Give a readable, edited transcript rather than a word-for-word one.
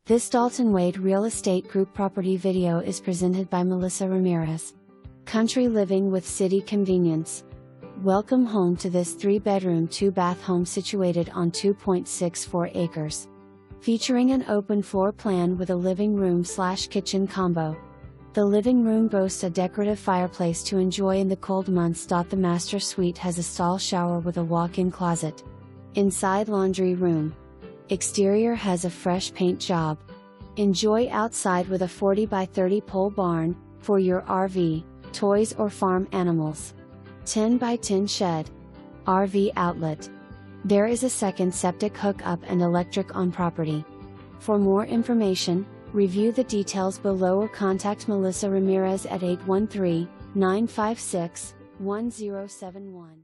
This Dalton Wade Real Estate Group property video is presented by Melissa Ramirez. Country living with city convenience. Welcome home to this 3-bedroom 2-bath home situated on 2.64 acres. Featuring an open floor plan with a living room/kitchen combo. The living room boasts a decorative fireplace to enjoy in the cold months. The master suite has a stall shower with a walk-in closet. Inside laundry room. Exterior has a fresh paint job. Enjoy outside with a 40 by 30 pole barn, for your RV, toys or farm animals. 10 by 10 shed. RV outlet. There is a second septic hookup and electric on property. For more information, review the details below or contact Melissa Ramirez at 813-956-1071.